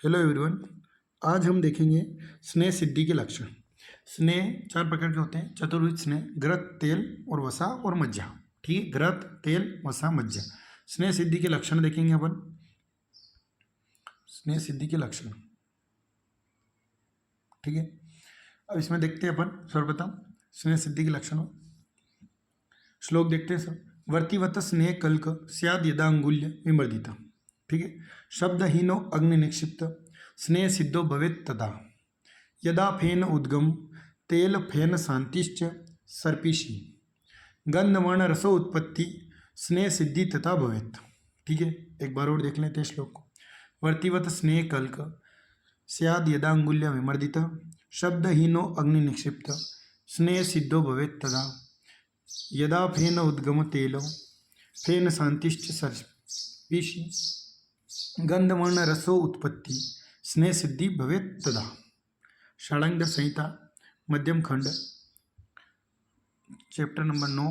Hello everyone, आज हम देखेंगे स्नेह सिद्धि के लक्षण। स्नेह चार प्रकार के होते हैं। चतुर्विध स्नेह, घृत, तेल और वसा और मज्जा। ठीक है, घृत, तेल, वसा, मज्जा। स्नेह सिद्धि के लक्षण देखेंगे अपन। स्नेह सिद्धि के लक्षण, ठीक है। अब इसमें देखते हैं अपन सर्वप्रथम स्नेह सिद्धि के लक्षण। श्लोक देखते हैं सर। वर्तिवत स्नेह कल्क स्याद यदा अंगुल्य विमर्दिता। ठीक है, शब्दहीनो अग्नि निक्षिप्त स्नेह सिद्धो भवेत् तदा यदा फेन उद्गम तेल फेन शांतिश्च सर्पिषि गंधवर्ण रसो उत्पत्ति स्नेह सिद्धि तथा भवेत्। ठीक है, एक बार और देख लेते हैं श्लोक को। वर्तिवत स्नेह कल्क स्याद यदा अंगुल्य विमर्दित शब्दहीनो अग्नि निक्षिप्त स्नेह सिद्धो भवेत् तदा यदा फेन उद्गम तेल फेन शांतिश्च सर्पिषि गंधवर्ण रसो उत्पत्ति स्नेह सिद्धि भवेत् तदा। षडांग संहिता मध्यम खंड चैप्टर नंबर 9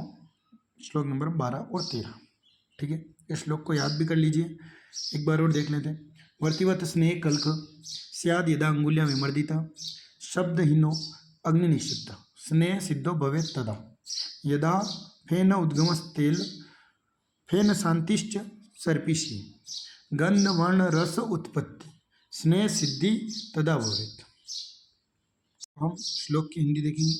श्लोक नंबर 12 और 13। ठीक है, इस श्लोक को याद भी कर लीजिए। एक बार और देख लेते हैं। वर्तिवत स्नेह कल्क स्याद यदा अंगुल्या विमर्दिता शब्दहीनो अग्नि निक्षिप्त स्नेह सिद्धो भवेत् तदा यदा फेन उद्गमस्तेल फेन शांतिश्च सर्पिषि गंध वर्ण रस उत्पत्ति स्नेह सिद्धि तदा भवेत्। हम श्लोक की हिंदी देखेंगे।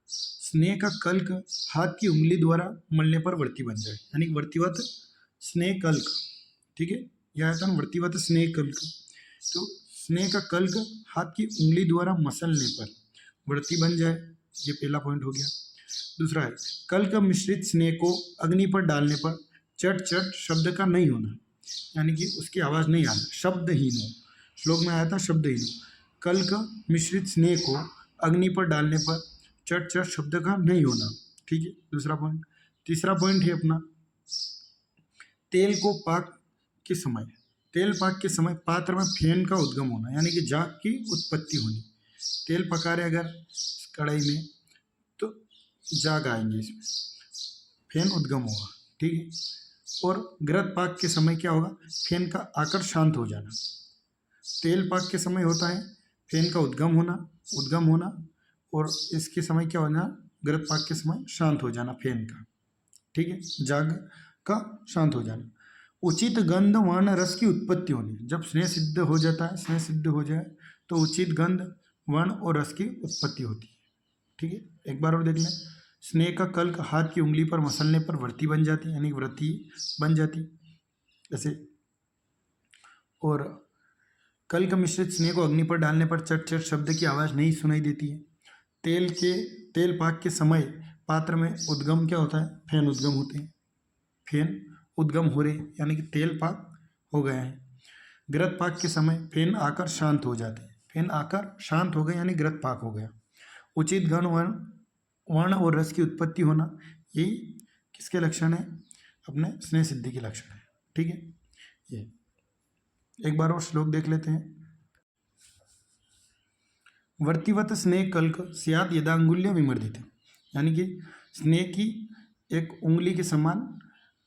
स्नेह का कल्क हाथ की उंगली द्वारा मलने पर वर्ती बन जाए, यानी वर्तिवत स्नेह कल्क। ठीक है, यह आता है वर्तिवत स्नेह कल्क। तो स्नेह का कल्क हाथ की उंगली द्वारा मसलने पर वर्ती बन जाए, ये पहला पॉइंट हो गया। दूसरा है कल्क मिश्रित स्नेह को अग्नि पर डालने पर चट चट शब्द का नहीं होना, यानी कि उसकी आवाज़ नहीं आना। शब्दहीन हो, श्लोक में आया था शब्दहीन। कल्क मिश्रित स्नेह को अग्नि पर डालने पर चट चट शब्द का नहीं होना। ठीक है, दूसरा पॉइंट। तीसरा पॉइंट है अपना तेल को पाक के समय, तेल पाक के समय पात्र में फेन का उद्गम होना, यानी कि जाग की उत्पत्ति होनी। तेल पका रहे अगर कढ़ाई में तो जाग आएंगे, इसमें फेन उद्गम होगा। ठीक है, और घृत पाक के समय क्या होगा, फेन का आकर शांत हो जाना। तेल पाक के समय होता है फेन का उद्गम होना और इसके समय क्या होना, घृत पाक के समय शांत हो जाना फेन का। ठीक है, जाग का शांत हो जाना। उचित गंध वर्ण रस की उत्पत्ति होनी, जब स्नेह सिद्ध हो जाता है, स्नेह सिद्ध हो जाए तो उचित गंध वर्ण और रस की उत्पत्ति होती है। ठीक है, एक बार और देख लें। स्नेह का कल्क हाथ की उंगली पर मसलने पर वृत्ति बन जाती, यानी वृत्ति बन जाती ऐसे। और कल्क मिश्रित स्नेह को अग्नि पर डालने पर चट चट शब्द की आवाज़ नहीं सुनाई देती है। तेल पाक के समय पात्र में उद्गम क्या होता है, फेन उद्गम होते हैं। फेन उद्गम हो रहे, यानी कि तेल पाक हो गए हैं। घृत पाक के समय फेन आकर शांत हो जाते हैं, फेन आकर शांत हो गए यानी घृत पाक हो गया। उचित गण वर्ण और रस की उत्पत्ति होना, यही किसके लक्षण है, अपने स्नेह सिद्धि के लक्षण है। ठीक है, ये एक बार और श्लोक देख लेते हैं। वर्तिवत स्नेह कल्क स्याद यदा अंगुल्य विमर्दित, यानी कि स्नेह की एक उंगली के समान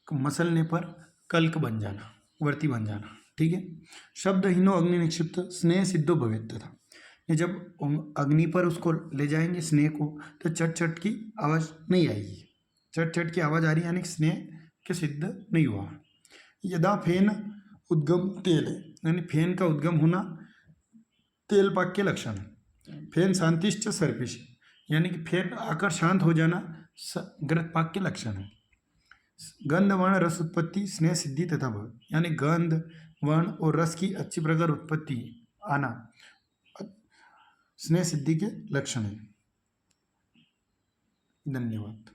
मसलने पर कल्क बन जाना, वर्ती बन जाना। ठीक है, शब्दहीनो अग्नि निक्षिप्त स्नेह सिद्धो भवेत् तथा, जब अग्नि पर उसको ले जाएंगे स्नेह को तो चट चट की आवाज़ नहीं आएगी। चट चट की आवाज़ आ रही है यानी स्नेह के सिद्ध नहीं हुआ। यदा फेन उद्गम तेल है, यानी फेन का उद्गम होना तेल पाक के लक्षण है। फेन शांतिश्च सर्पिषि, यानी कि फेन आकर शांत हो जाना घृत पाक के लक्षण है। गंध वर्ण रस उत्पत्ति स्नेह सिद्धि तथा भव, यानी गंध वर्ण और रस की अच्छी प्रकार उत्पत्ति आना स्नेह सिद्धि के लक्षण है। धन्यवाद।